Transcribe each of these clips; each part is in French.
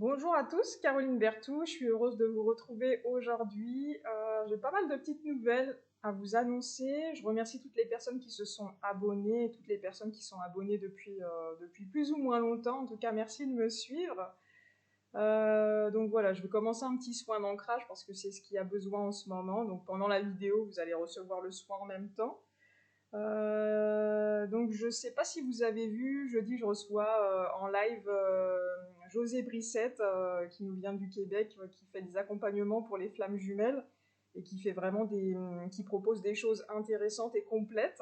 Bonjour à tous, Caroline Berthoud, je suis heureuse de vous retrouver aujourd'hui. J'ai pas mal de petites nouvelles à vous annoncer. Je remercie toutes les personnes qui se sont abonnées, et toutes les personnes qui sont abonnées depuis plus ou moins longtemps. En tout cas, merci de me suivre. Donc voilà, je vais commencer un petit soin d'ancrage parce que c'est ce qu'il y a besoin en ce moment. Donc pendant la vidéo, vous allez recevoir le soin en même temps. Donc je sais pas si vous avez vu, jeudi je reçois en live José Brissette qui nous vient du Québec, qui fait des accompagnements pour les flammes jumelles et qui fait vraiment qui propose des choses intéressantes et complètes.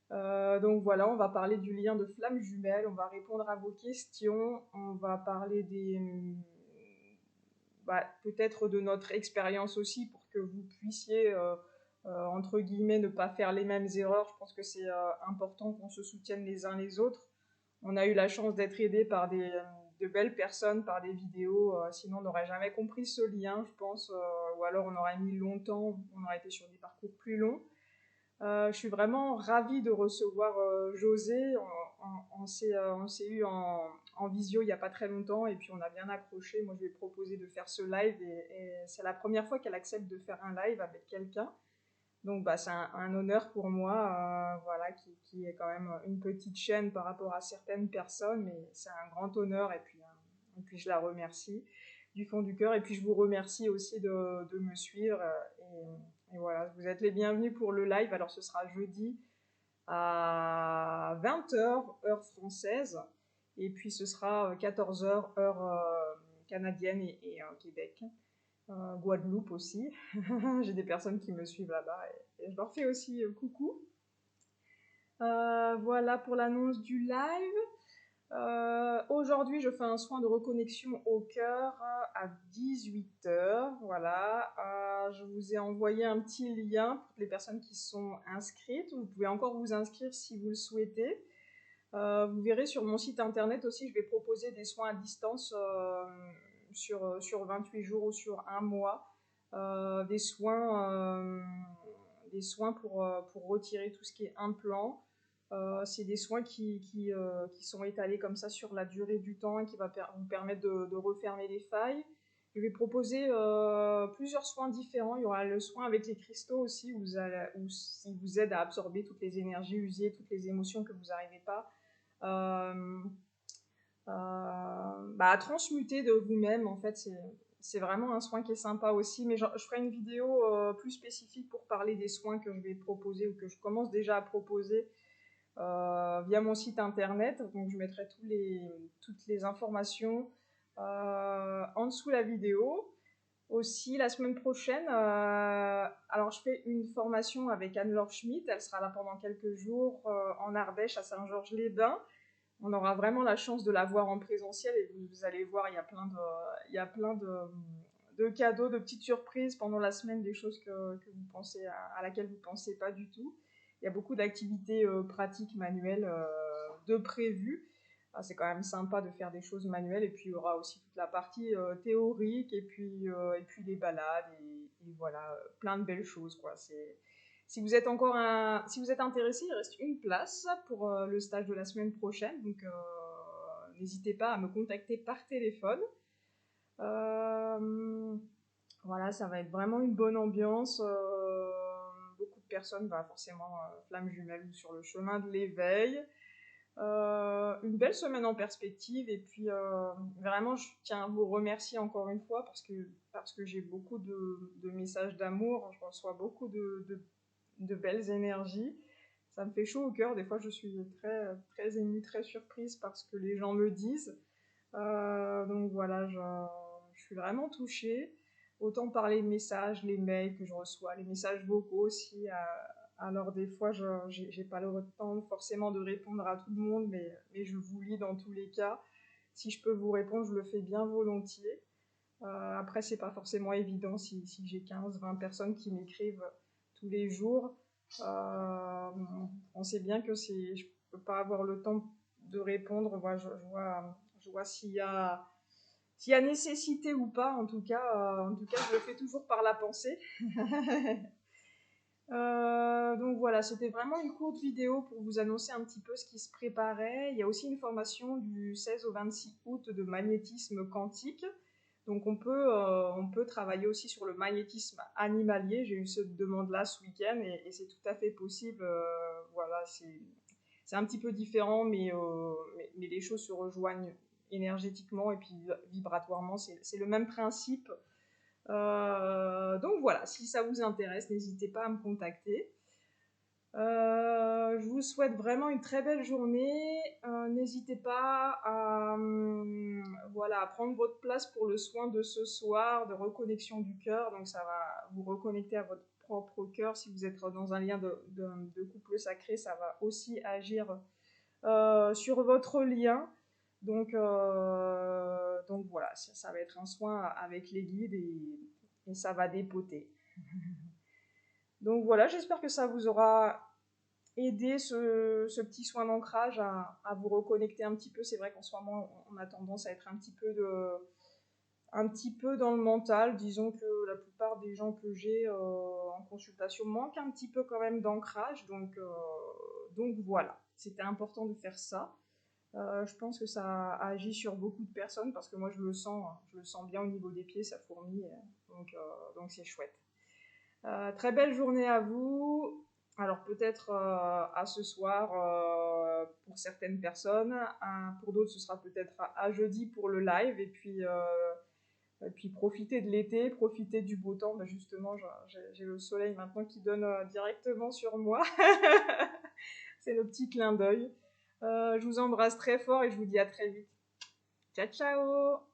Donc voilà, on va parler du lien de flammes jumelles, on va répondre à vos questions, on va parler peut-être de notre expérience aussi pour que vous puissiez entre guillemets ne pas faire les mêmes erreurs. Je pense que c'est important qu'on se soutienne les uns les autres. On a eu la chance d'être aidés par de belles personnes, par des vidéos, sinon on n'aurait jamais compris ce lien, je pense, ou alors on aurait mis longtemps, on aurait été sur des parcours plus longs. Je suis vraiment ravie de recevoir José. On s'est eu en visio il n'y a pas très longtemps et puis on a bien accroché. Moi, je lui ai proposé de faire ce live et c'est la première fois qu'elle accepte de faire un live avec quelqu'un. Donc, bah, c'est un honneur pour moi, voilà, qui est quand même une petite chaîne par rapport à certaines personnes, mais c'est un grand honneur et puis je la remercie du fond du cœur. Et puis je vous remercie aussi de me suivre. Et voilà, vous êtes les bienvenus pour le live. Alors ce sera jeudi à 20 heures heure française, et puis ce sera 14 heures heure canadienne et Québec. Guadeloupe aussi. J'ai des personnes qui me suivent là-bas et je leur fais aussi coucou. Voilà pour l'annonce du live. Aujourd'hui, je fais un soin de reconnexion au cœur à 18 heures. Voilà. Je vous ai envoyé un petit lien pour les personnes qui sont inscrites. Vous pouvez encore vous inscrire si vous le souhaitez. Vous verrez sur mon site internet aussi, je vais proposer des soins à distance sur 28 jours ou sur un mois. Des des soins pour retirer tout ce qui est implant. C'est des soins qui sont étalés comme ça sur la durée du temps et qui va vous permettre de refermer les failles. Je vais proposer plusieurs soins différents. Il y aura le soin avec les cristaux aussi, où il vous aide à absorber toutes les énergies usées, toutes les émotions que vous n'arrivez pas euh, à transmuter de vous-même. En fait, c'est vraiment un soin qui est sympa aussi. Mais je ferai une vidéo plus spécifique pour parler des soins que je vais proposer ou que je commence déjà à proposer via mon site internet. Donc je mettrai toutes les informations en dessous de la vidéo. Aussi, la semaine prochaine, alors je fais une formation avec Anne-Laure Schmitt. Elle sera là pendant quelques jours en Ardèche, à Saint-Georges-les-Bains. On aura vraiment la chance de la voir en présentiel et vous allez voir, il y a plein de cadeaux, de petites surprises pendant la semaine, des choses que vous pensez à laquelle vous ne pensez pas du tout. Il y a beaucoup d'activités pratiques manuelles de prévues. C'est quand même sympa de faire des choses manuelles. Et puis il y aura aussi toute la partie théorique et puis les balades et voilà, plein de belles choses quoi. Si vous êtes si vous êtes intéressé, il reste une place pour le stage de la semaine prochaine. Donc n'hésitez pas à me contacter par téléphone. Euh, voilà, ça va être vraiment une bonne ambiance. Beaucoup de personnes, bah, forcément, flammes jumelles ou sur le chemin de l'éveil. Une belle semaine en perspective et puis vraiment je tiens à vous remercier encore une fois parce que j'ai beaucoup de messages d'amour, je reçois beaucoup de belles énergies, ça me fait chaud au cœur, des fois je suis très émue, très surprise par ce que les gens me disent. Donc voilà, je suis vraiment touchée, autant par les messages, les mails que je reçois, les messages vocaux aussi. Alors des fois, je j'ai pas le temps forcément de répondre à tout le monde, mais je vous lis dans tous les cas. Si je peux vous répondre, je le fais bien volontiers. Après, c'est pas forcément évident si j'ai 15-20 personnes qui m'écrivent tous les jours. Euh, on sait bien que je peux pas avoir le temps de répondre. Moi, je vois s'il y a nécessité ou pas. En tout cas, je le fais toujours par la pensée. Donc voilà, c'était vraiment une courte vidéo pour vous annoncer un petit peu ce qui se préparait. Il y a aussi une formation du 16 au 26 août de magnétisme quantique. Donc on peut travailler aussi sur le magnétisme animalier. J'ai eu cette demande-là ce week-end et c'est tout à fait possible. Voilà, c'est un petit peu différent, mais les choses se rejoignent énergétiquement et puis vibratoirement. C'est le même principe. Donc voilà, si ça vous intéresse, n'hésitez pas à me contacter. Je vous souhaite vraiment une très belle journée. N'hésitez pas voilà, à prendre votre place pour le soin de ce soir de reconnexion du cœur. Donc ça va vous reconnecter à votre propre cœur. Si vous êtes dans un lien de couple sacré, ça va aussi agir sur votre lien. Donc voilà, ça va être un soin avec les guides et ça va dépoter. Donc voilà, j'espère que ça vous aura aidé ce petit soin d'ancrage à vous reconnecter un petit peu. C'est vrai qu'en ce moment, on a tendance à être un petit peu dans le mental. Disons que la plupart des gens que j'ai en consultation manquent un petit peu quand même d'ancrage. Donc voilà, c'était important de faire ça. Je pense que ça agit sur beaucoup de personnes parce que moi je le sens bien au niveau des pieds, ça fourmille. Donc c'est chouette. Très belle journée à vous. Alors peut-être à ce soir pour certaines personnes, pour d'autres ce sera peut-être à jeudi pour le live et puis profitez de l'été, profitez du beau temps. Ben justement, j'ai le soleil maintenant qui donne directement sur moi. C'est le petit clin d'œil. Je vous embrasse très fort et je vous dis à très vite. Ciao ciao.